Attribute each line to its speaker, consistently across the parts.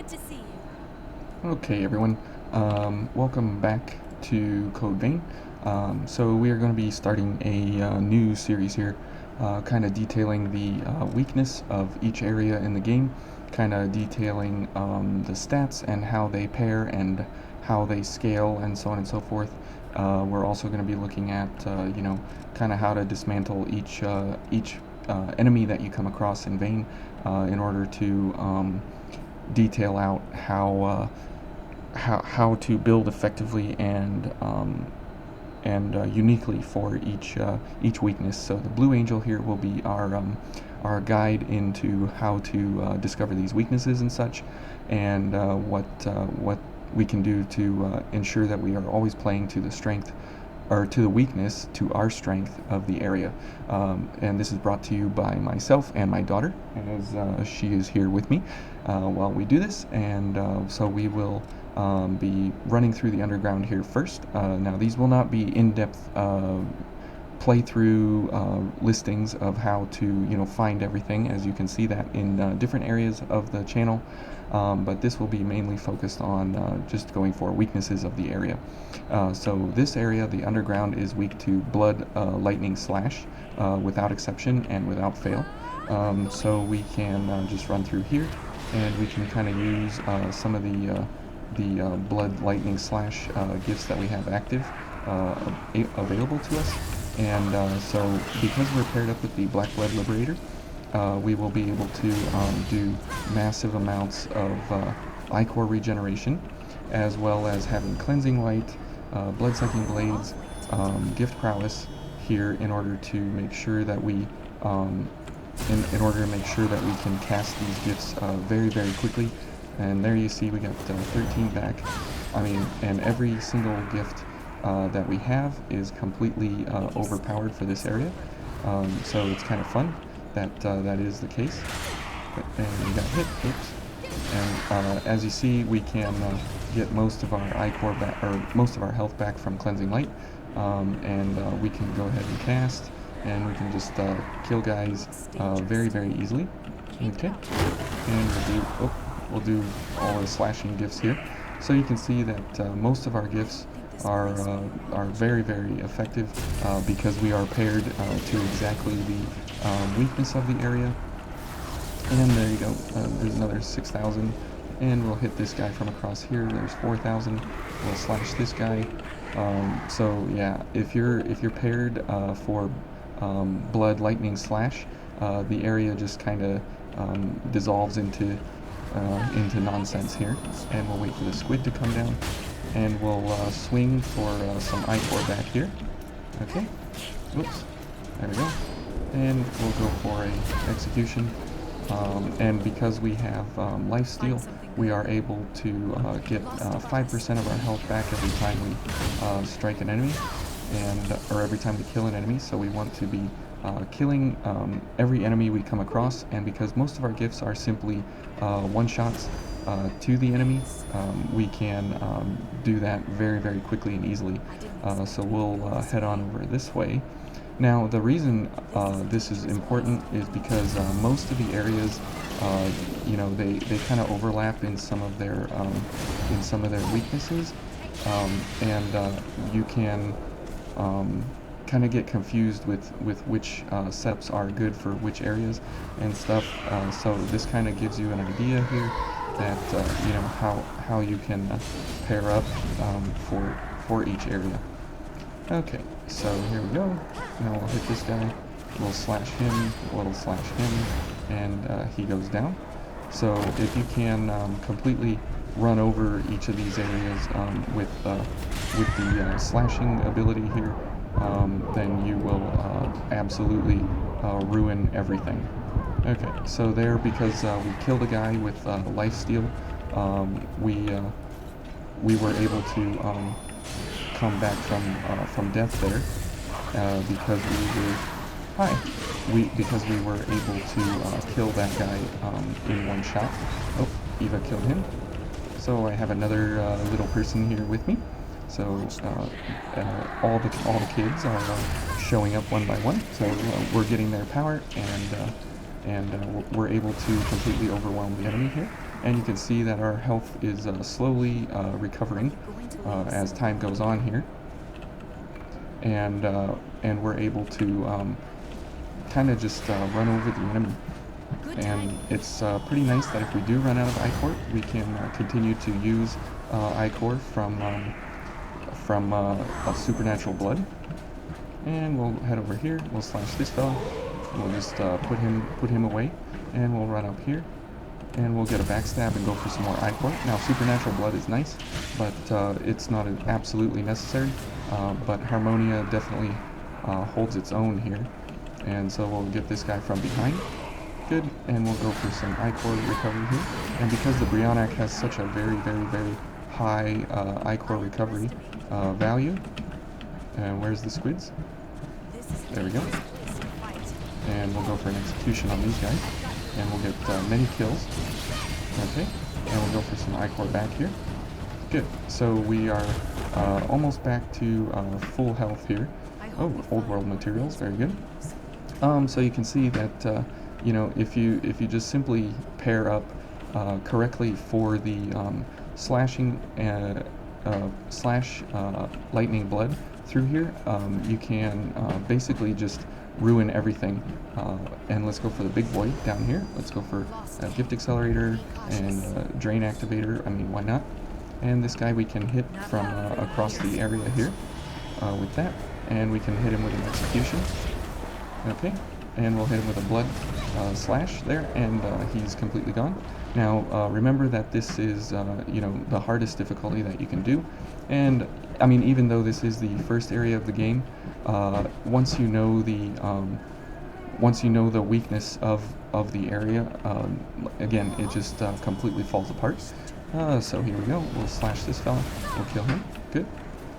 Speaker 1: Good to see you.
Speaker 2: Okay, everyone. Welcome back to Code Vein. So we are going to be starting a new series here, kind of detailing the weakness of each area in the game, kind of detailing the stats and how they pair and how they scale and so on and so forth. We're also going to be looking at, kind of how to dismantle each enemy that you come across in Vein, in order to detail out how to build effectively and uniquely for each weakness. So the Blue Angel here will be our guide into how to discover these weaknesses and such, and what we can do to ensure that we are always playing to the strength or to the weakness to our strength of the area. And this is brought to you by myself and my daughter, as she is here with me while we do this. And so we will be running through the underground here first. Now these will not be in-depth playthrough listings of how to find everything, as you can see that in different areas of the channel, but this will be mainly focused on just going for weaknesses of the area. So this area, the underground, is weak to blood, lightning, slash, without exception and without fail. So we can just run through here, and we can kind of use some of the blood, lightning, slash gifts that we have active available to us. And so because we're paired up with the Black Blood Liberator, we will be able to do massive amounts of ichor regeneration, as well as having cleansing light, blood-sucking blades, gift prowess here in order to make sure that we in order to make sure that we can cast these gifts very, very quickly. And there you see we got 13 back. I mean, and every single gift that we have is completely overpowered for this area. So it's kind of fun that that is the case. And we got hit. Oops. And as you see, we can get most of our ichor back, or most of our health back from cleansing light. And we can go ahead and cast, and we can just kill guys very, very easily. Okay. And we'll do all the slashing gifts here. So you can see that most of our gifts are very, very effective because we are paired to exactly the weakness of the area. And there you go. There's another 6,000, and we'll hit this guy from across here. There's 4,000. We'll slash this guy. So yeah, if you're paired for blood, lightning, slash, the area just kind of dissolves into nonsense here. And we'll wait for the squid to come down, and we'll swing for some ichor back here. Okay. Whoops. There we go. And we'll go for a execution. And because we have lifesteal, we are able to get 5% of our health back every time we strike an enemy, or every time we kill an enemy. So we want to be killing every enemy we come across, and because most of our gifts are simply one-shots to the enemy, we can do that very, very quickly and easily. So we'll head on over this way. Now, the reason this is important is because most of the areas, they kind of overlap in some of their weaknesses, and you can kind of get confused with which seps are good for which areas and stuff. So this kind of gives you an idea here that how you can pair up for each area. Okay, so here we go. Now we'll hit this guy, we'll slash him, and he goes down. So if you can completely run over each of these areas with the slashing ability here, then you will absolutely ruin everything. Okay, so there, because we killed a guy with lifesteal, we were able to come back from death there because we were able to kill that guy in one shot. Oh, Eva killed him. So I have another little person here with me. So all the kids are showing up one by one. So we're getting their power, and we're able to completely overwhelm the enemy here. and you can see that our health is slowly recovering as time goes on here, and we're able to kind of just run over the enemy. And it's pretty nice that if we do run out of ichor, we can continue to use ichor from supernatural blood. And we'll head over here. We'll slash this fellow. We'll just put him away, and we'll run up here, and we'll get a backstab and go for some more ichor. Now, supernatural blood is nice, but it's not absolutely necessary. But Harmonia definitely holds its own here, and so we'll get this guy from behind. Good, and we'll go for some ichor recovery here. And because the Brionac has such a very, very, very high ichor recovery value, and where's the squids? There we go. And we'll go for an execution on these guys, and we'll get many kills. Okay, and we'll go for some ichor back here. Good, so we are almost back to full health here. Oh, old world materials, very good. So you can see that you know, if you just simply pair up correctly for the slashing slash lightning blood through here, you can basically just ruin everything. And let's go for the big boy down here. Let's go for gift accelerator and drain activator. I mean, why not? And this guy we can hit from across the area here with that, and we can hit him with an execution. Okay, and we'll hit him with a blood slash there, and he's completely gone. Now remember that this is you know, the hardest difficulty that you can do, and I mean, even though this is the first area of the game, once you know the weakness of the area, again, it just completely falls apart. So here we go. We'll slash this fella. We'll kill him. Good.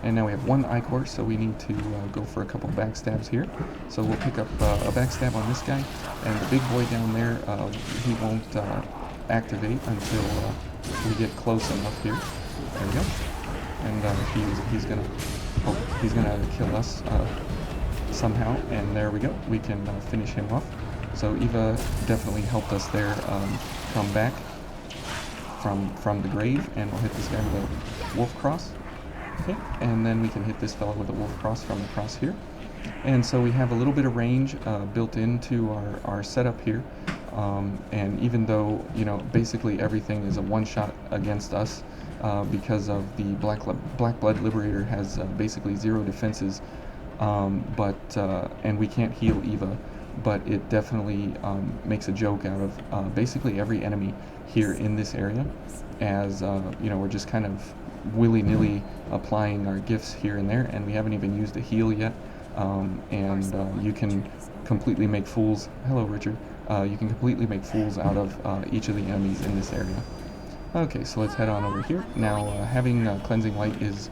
Speaker 2: And now we have one ichor, so we need to go for a couple backstabs here. So we'll pick up a backstab on this guy, and the big boy down there, he won't activate until we get close enough here. There we go. And he's gonna kill us somehow, and there we go. We can finish him off. So Eva definitely helped us there come back from the grave, and we'll hit this guy with a wolf cross. Okay, and then we can hit this fellow with a wolf cross from across here. And so we have a little bit of range built into our setup here. And even though, you know, basically everything is a one-shot against us, because of the Black Blood Liberator has basically 0 defenses, and we can't heal Eva, but it definitely makes a joke out of basically every enemy here in this area, as you know, we're just kind of willy-nilly applying our gifts here and there, and we haven't even used a heal yet. And you can completely make fools. Hello, Richard. You can completely make fools out of each of the enemies in this area. Okay, so let's head on over here. Now, having Cleansing Light is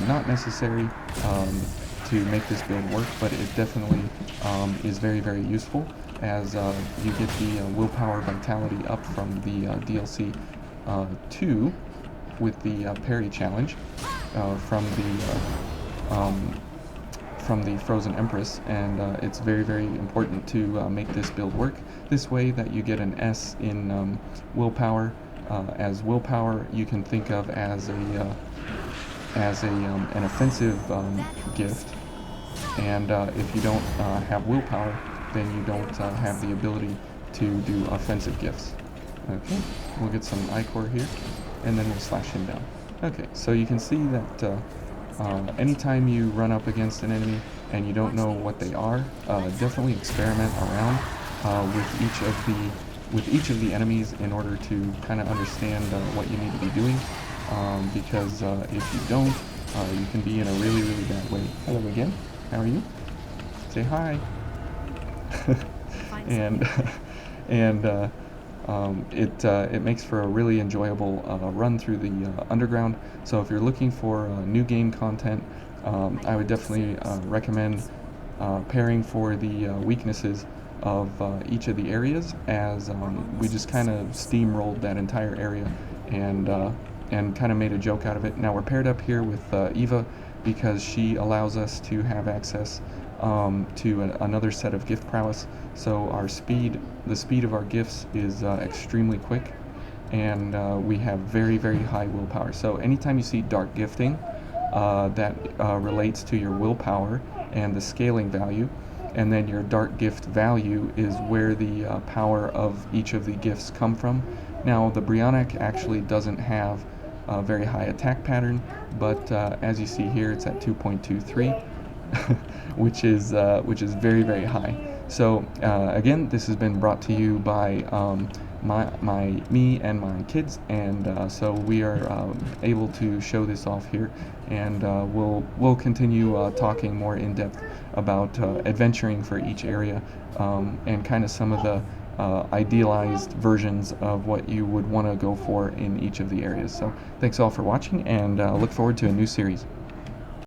Speaker 2: not necessary to make this build work, but it definitely is very, very useful, as you get the willpower vitality up from the DLC 2 with the parry challenge from the Frozen Empress, and it's very, very important to make this build work this way, that you get an S in willpower. As willpower, you can think of as an offensive gift, and if you don't have willpower, then you don't have the ability to do offensive gifts. Okay, we'll get some ichor here, and then we'll slash him down. Okay, so you can see that anytime you run up against an enemy and you don't know what they are, definitely experiment around with each of the enemies in order to kind of understand what you need to be doing, because if you don't, you can be in a really, really bad way. Hello again, how are you? Say hi. and it makes for a really enjoyable run through the underground. So if you're looking for new game content, I would definitely recommend pairing for the weaknesses of each of the areas, as we just kind of steamrolled that entire area and kind of made a joke out of it. Now we're paired up here with Eva because she allows us to have access to another set of gift prowess. So the speed of our gifts is extremely quick, and we have very, very high willpower. So anytime you see dark gifting, that relates to your willpower and the scaling value, and then your dark gift value is where the power of each of the gifts come from. Now, the Brionic actually doesn't have a very high attack pattern, but as you see here, it's at 2.23, which is very, very high. So again, this has been brought to you by me and my kids, and so we are able to show this off here, and we'll continue talking more in depth about adventuring for each area, and kind of some of the idealized versions of what you would want to go for in each of the areas. So thanks all for watching, and look forward to a new series.